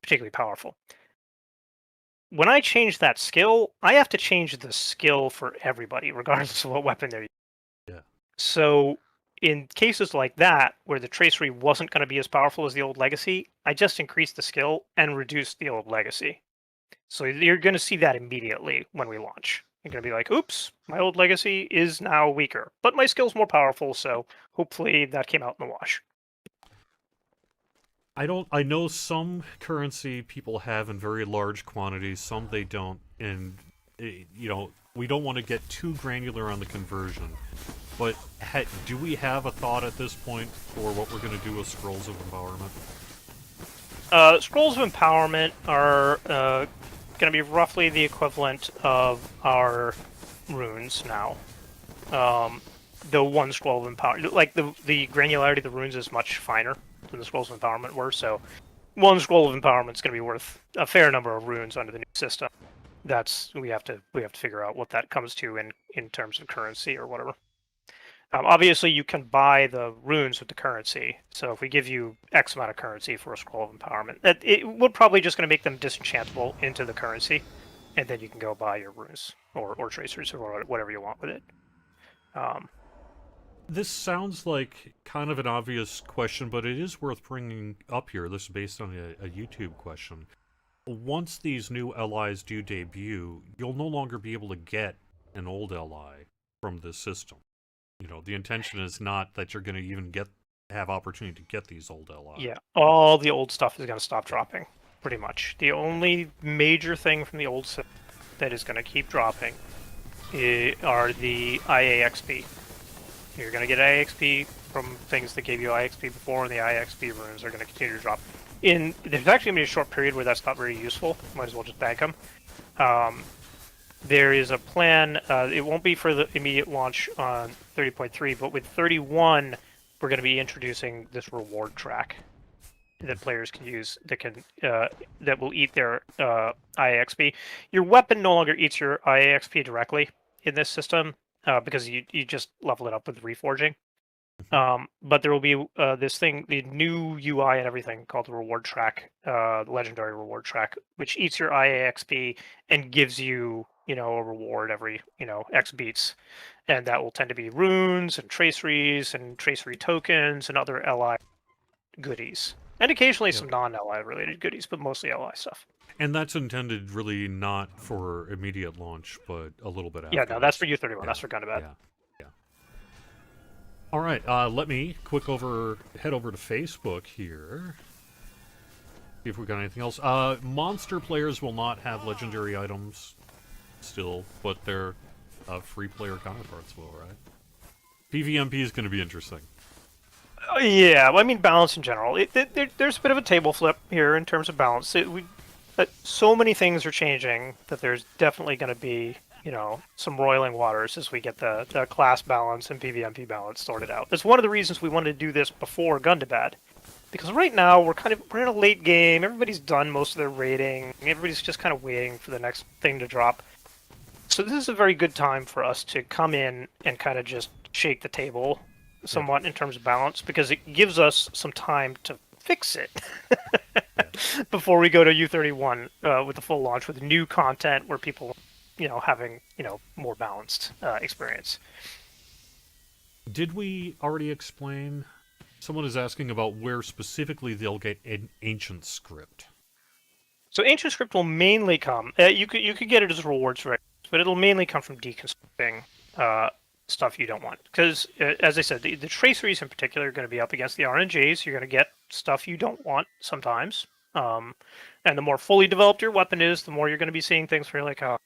particularly powerful. When I change that skill, I have to change the skill for everybody, regardless of what weapon they're using. Yeah. So in cases like that, where the tracery wasn't going to be as powerful as the old legacy, I just increased the skill and reduced the old legacy. So you're going to see that immediately when we launch. You're going to be like, oops, my old legacy is now weaker, but my skill's more powerful, so hopefully that came out in the wash. I know some currency people have in very large quantities, some they don't, and we don't want to get too granular on the conversion. But do we have a thought at this point for what we're going to do with Scrolls of Empowerment? Scrolls of Empowerment are going to be roughly the equivalent of our runes now. The one scroll of empowerment, like the granularity of the runes is much finer than the scrolls of empowerment were. So, one scroll of empowerment is going to be worth a fair number of runes under the new system. That's we have to figure out what that comes to in terms of currency or whatever. Obviously, you can buy the runes with the currency. So if we give you X amount of currency for a scroll of empowerment, we're probably just going to make them disenchantable into the currency, and then you can go buy your runes or tracers or whatever you want with it. This sounds like kind of an obvious question, but it is worth bringing up here. This is based on a YouTube question. Once these new LIs do debut, you'll no longer be able to get an old LI from this system. The intention is not that you're going to even have opportunity to get these old LIs. Yeah, all the old stuff is going to stop dropping, pretty much. The only major thing from the old system that is going to keep dropping are the IAXP. You're going to get IAXP from things that gave you IAXP before, and the IAXP runes are going to continue to drop. There's actually going to be a short period where that's not very useful. Might as well just bank them. There is a plan. It won't be for the immediate launch on 30.3, but with 31, we're going to be introducing this reward track that players can use that will eat their IAXP. Your weapon no longer eats your IAXP directly in this system because you just level it up with reforging. But there will be this thing, the new UI and everything called the reward track, the legendary reward track, which eats your IAXP and gives you, a reward every, X beats. And that will tend to be runes and traceries and tracery tokens and other LI goodies. And occasionally some non-LI related goodies, but mostly LI stuff. And that's intended really not for immediate launch, but a little bit after. Yeah, no, that's for U31. Yeah. That's for Gundabad. Yeah. All right, let me head over to Facebook here. See if we got anything else. Monster players will not have legendary items still, but their free player counterparts will, right? PvMP is going to be interesting. Yeah, well, I mean balance in general. There's a bit of a table flip here in terms of balance. So many things are changing that there's definitely going to be, some roiling waters as we get the class balance and PvMP balance sorted out. That's one of the reasons we wanted to do this before Gundabad. Because right now we're in a late game. Everybody's done most of their raiding. Everybody's just kind of waiting for the next thing to drop. So this is a very good time for us to come in and kind of just shake the table somewhat in terms of balance, because it gives us some time to fix it before we go to U31 with the full launch with new content where people, having more balanced experience. Did we already explain? Someone is asking about where specifically they'll get an ancient script. So ancient script will mainly come. You could get it as rewards for it, but it'll mainly come from deconstructing stuff you don't want. Because, as I said, the traceries in particular are going to be up against the RNGs. You're going to get stuff you don't want sometimes. And the more fully developed your weapon is, the more you're going to be seeing things where you're like, oh,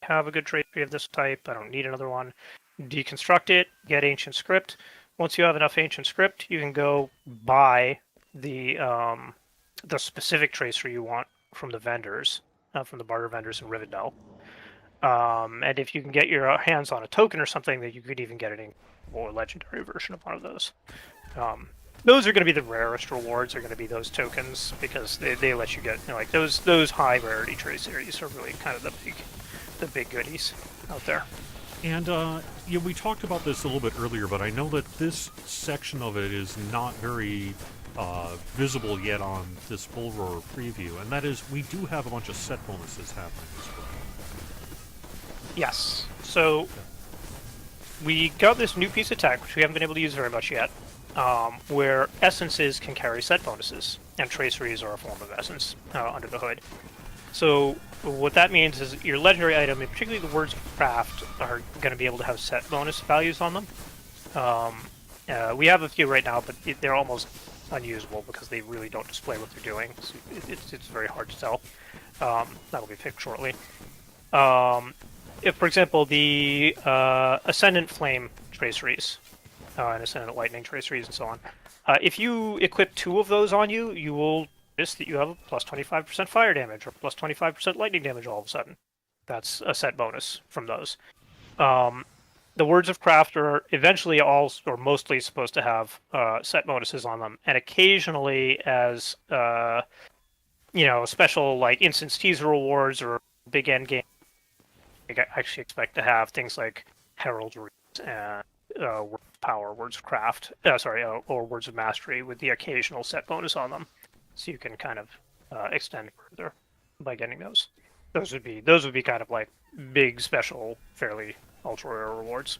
I have a good tracery of this type. I don't need another one. Deconstruct it, get ancient script. Once you have enough ancient script, you can go buy the specific tracery you want from the vendors, from the barter vendors in Rivendell. And if you can get your hands on a token or something, that you could even get an or legendary version of one of those. Those are going to be the rarest rewards. Are going to be those tokens, because they let you get like those high rarity traceries are really kind of the big goodies out there. And we talked about this a little bit earlier, but I know that this section of it is not very visible yet on this Bull Roar preview, and that is we do have a bunch of set bonuses happening as well. Yes. So we got this new piece of tech, which we haven't been able to use very much yet, where essences can carry set bonuses, and traceries are a form of essence under the hood. So what that means is your legendary item, and particularly the words of craft, are going to be able to have set bonus values on them. We have a few right now, but they're almost unusable because they really don't display what they're doing. So it's very hard to tell. That'll be fixed shortly. If, for example, the Ascendant Flame traceries and Ascendant Lightning traceries and so on, if you equip 2 of those on you, you will notice that you have a plus 25% fire damage or plus 25% lightning damage all of a sudden. That's a set bonus from those. The Words of Craft are eventually all or mostly supposed to have set bonuses on them, and occasionally as special like instance teaser rewards or big end game. I actually expect to have things like heraldry and Words of Power, Words of Craft, or Words of Mastery with the occasional set bonus on them, so you can kind of extend further by getting those. Those would be kind of like big, special, fairly ultra rare rewards.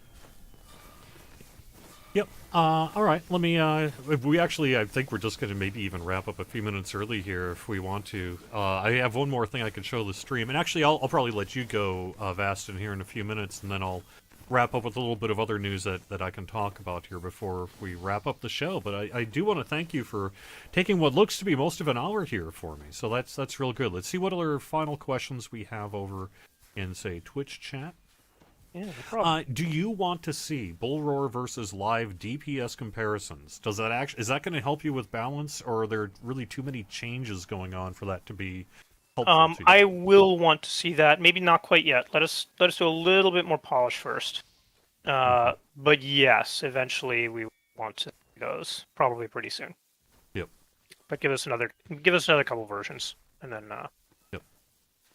Yep. All right. Let me. I think we're just going to maybe even wrap up a few minutes early here if we want to. I have one more thing I can show the stream, and actually, I'll probably let you go, Vastin, here in a few minutes, and then I'll wrap up with a little bit of other news that I can talk about here before we wrap up the show. But I do want to thank you for taking what looks to be most of an hour here for me. So that's real good. Let's see what other final questions we have over in, say, Twitch chat. Yeah, no problem. Do you want to see Bull Roar versus live DPS comparisons? Is that going to help you with balance, or are there really too many changes going on for that to be helpful to you? I will want to see that. Maybe not quite yet. Let us do a little bit more polish first. But yes, eventually we want to see those, probably pretty soon. Yep. But give us another couple versions, and then yep.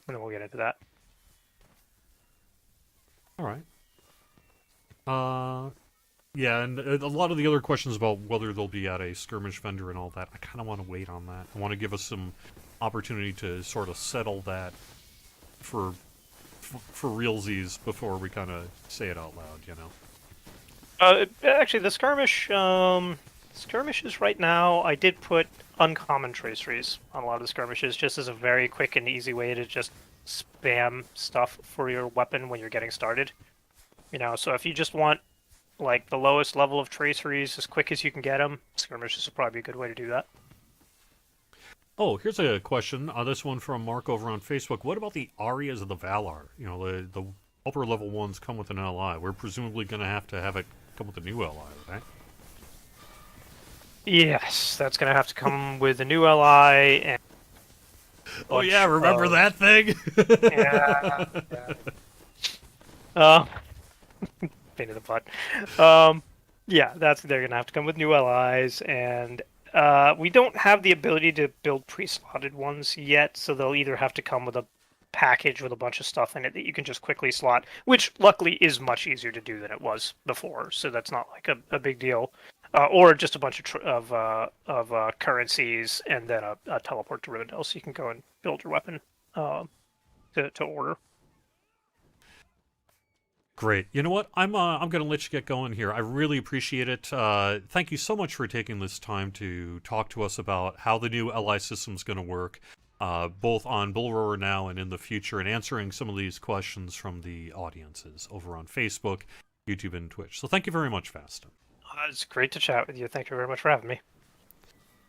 And then we'll get into that. All right. Yeah, and a lot of the other questions about whether they'll be at a skirmish vendor and all that, I kind of want to wait on that. I want to give us some opportunity to sort of settle that for realsies before we kind of say it out loud, Actually, the skirmishes right now, I did put uncommon traceries on a lot of the skirmishes just as a very quick and easy way to just spam stuff for your weapon when you're getting started. So if you just want like the lowest level of traceries as quick as you can get them, skirmishes will probably be a good way to do that. Oh, here's a question. This one from Mark over on Facebook. What about the Arias of the Valar? The upper level ones come with an LI. We're presumably going to have it come with a new ally, right? Yes, that's going to have to come with a new ally and a Oh yeah, bunch remember of... that thing? Yeah, yeah. Uh, pain in the butt. Yeah, they're gonna have to come with new allies, and we don't have the ability to build pre-slotted ones yet, so they'll either have to come with a package with a bunch of stuff in it that you can just quickly slot, which luckily is much easier to do than it was before, so that's not like a big deal. Or just a bunch of currencies and then a teleport to Rivendell, so you can go and build your weapon to order. Great. You know what? I'm going to let you get going here. I really appreciate it. Thank you so much for taking this time to talk to us about how the new LI system is going to work, both on Bull Roar now and in the future, and answering some of these questions from the audiences over on Facebook, YouTube, and Twitch. So thank you very much, Fastin. It's great to chat with you. Thank you very much for having me.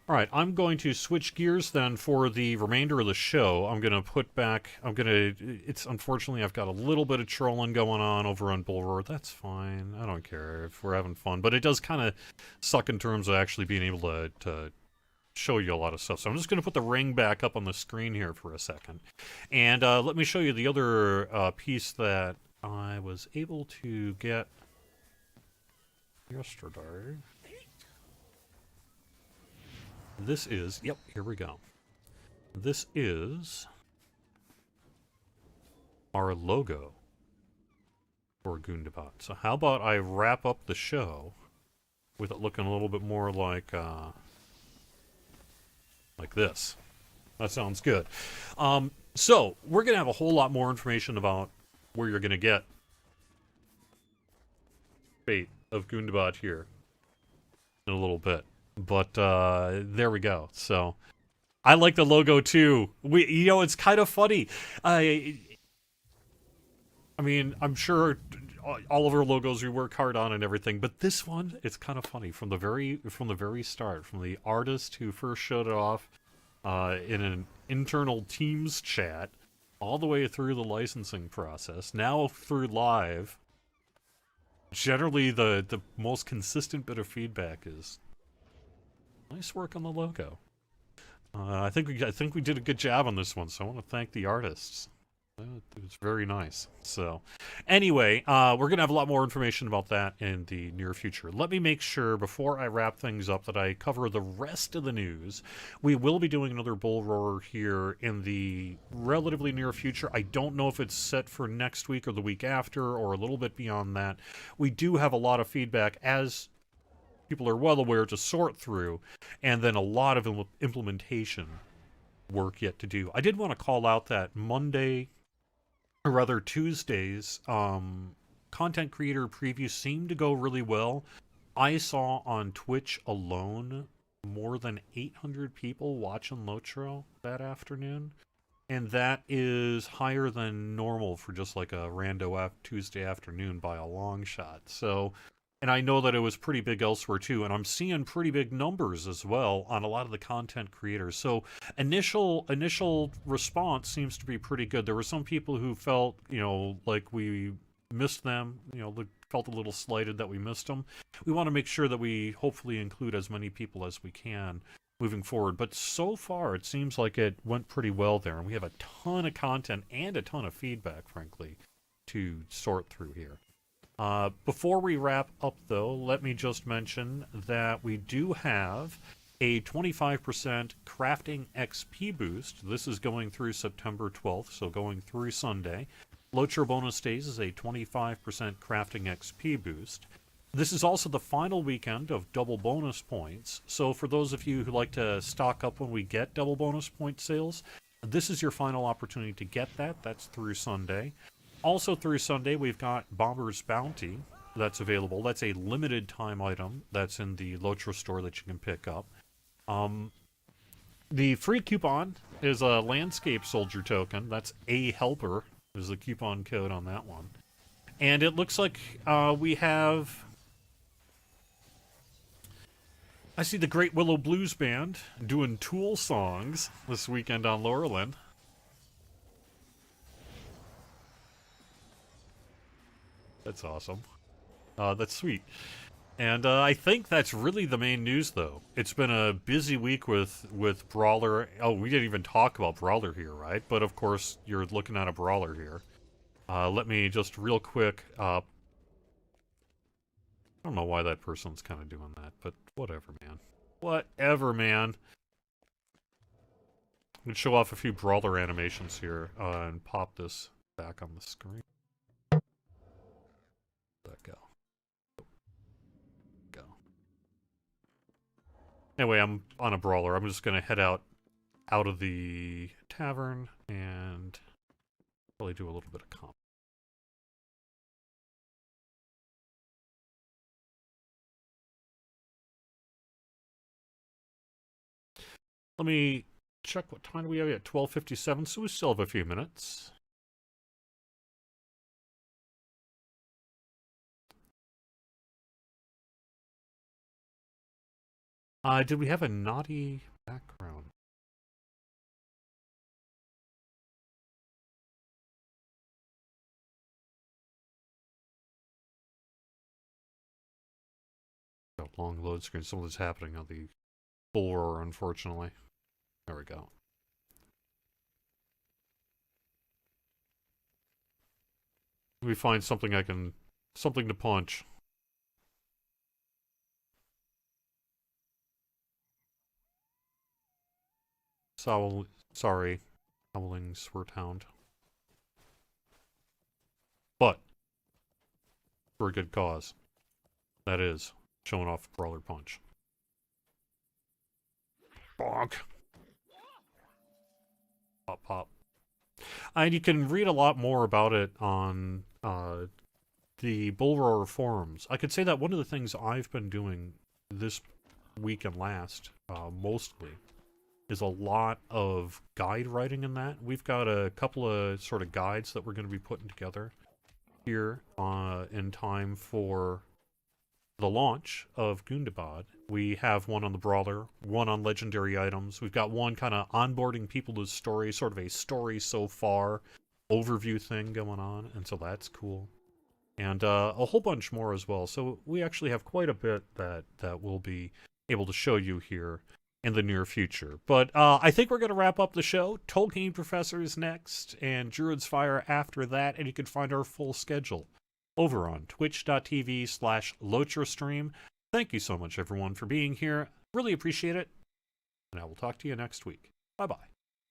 All right, I'm going to switch gears then for the remainder of the show. It's unfortunately I've got a little bit of trolling going on over on Bull Roar. That's fine. I don't care if we're having fun. But it does kind of suck in terms of actually being able to show you a lot of stuff. So I'm just going to put the ring back up on the screen here for a second. And let me show you the other piece that I was able to get yesterday. This is, yep, here we go. This is our logo for Gundabad. So how about I wrap up the show with it looking a little bit more like this. That sounds good. So we're going to have a whole lot more information about where you're going to get Fate of Gundabad here in a little bit. But there we go. So I like the logo too. It's kind of funny. I mean, I'm sure all of our logos we work hard on and everything, but this one, it's kind of funny from the very start, from the artist who first showed it off in an internal Teams chat, all the way through the licensing process, now through live. Generally, the most consistent bit of feedback is, nice work on the logo. I think we did a good job on this one, so I want to thank the artists. It was very nice. So, anyway, we're going to have a lot more information about that in the near future. Let me make sure, before I wrap things up, that I cover the rest of the news. We will be doing another Bull Roar here in the relatively near future. I don't know if it's set for next week or the week after or a little bit beyond that. We do have a lot of feedback, as people are well aware, to sort through, and then a lot of implementation work yet to do. I did want to call out that Monday, or rather Tuesdays, content creator previews seemed to go really well. I saw on Twitch alone more than 800 people watching Lotro that afternoon, and that is higher than normal for just like a rando Tuesday afternoon by a long shot. So, and I know that it was pretty big elsewhere too, and I'm seeing pretty big numbers as well on a lot of the content creators. So initial response seems to be pretty good. There were some people who felt, like we missed them, felt a little slighted that we missed them. We want to make sure that we hopefully include as many people as we can moving forward. But so far, it seems like it went pretty well there, and we have a ton of content and a ton of feedback, frankly, to sort through here. Before we wrap up, though, let me just mention that we do have a 25% crafting XP boost. This is going through September 12th, so going through Sunday. Lotro Bonus Days is a 25% crafting XP boost. This is also the final weekend of double bonus points, so for those of you who like to stock up when we get double bonus point sales, this is your final opportunity to get that. That's through Sunday. Also through Sunday, we've got Bomber's Bounty that's available. That's a limited time item that's in the Lotro store that you can pick up. The free coupon is a Landscape Soldier token. That's a helper is the coupon code on that one. And it looks like we have... I see the Great Willow Blues Band doing Tool songs this weekend on Laurelin. That's awesome. That's sweet. And I think that's really the main news, though. It's been a busy week with Brawler. Oh, we didn't even talk about Brawler here, right? But of course, you're looking at a Brawler here. Let me just real quick. I don't know why that person's kind of doing that, but whatever, man. Whatever, man. I'm gonna show off a few Brawler animations here and pop this back on the screen. Let that go. Go. Anyway, I'm on a Brawler. I'm just gonna head out of the tavern and probably do a little bit of comp. Let me check what time we have at 12:57, so we still have a few minutes. Did we have a naughty background? Got long load screen. Something's happening on the floor, unfortunately. There we go. Let me find something something to punch. Sorry, howling swordhound. But, for a good cause. That is, showing off Brawler Punch. Bonk. Pop, pop. And you can read a lot more about it on the Bull Roar forums. I could say that one of the things I've been doing this week and last, mostly, is a lot of guide writing in that. We've got a couple of sort of guides that we're going to be putting together here in time for the launch of Gundabad. We have one on the Brawler, one on legendary items. We've got one kind of onboarding people to the story, sort of a story so far overview thing going on, and so that's cool. And a whole bunch more as well. So we actually have quite a bit that we'll be able to show you here in the near future. But I think we're going to wrap up the show. Tolkien Professor is next, and Druid's Fire after that, and you can find our full schedule over on twitch.tv/LotraStream. Thank you so much, everyone, for being here. Really appreciate it. And I will talk to you next week. Bye-bye.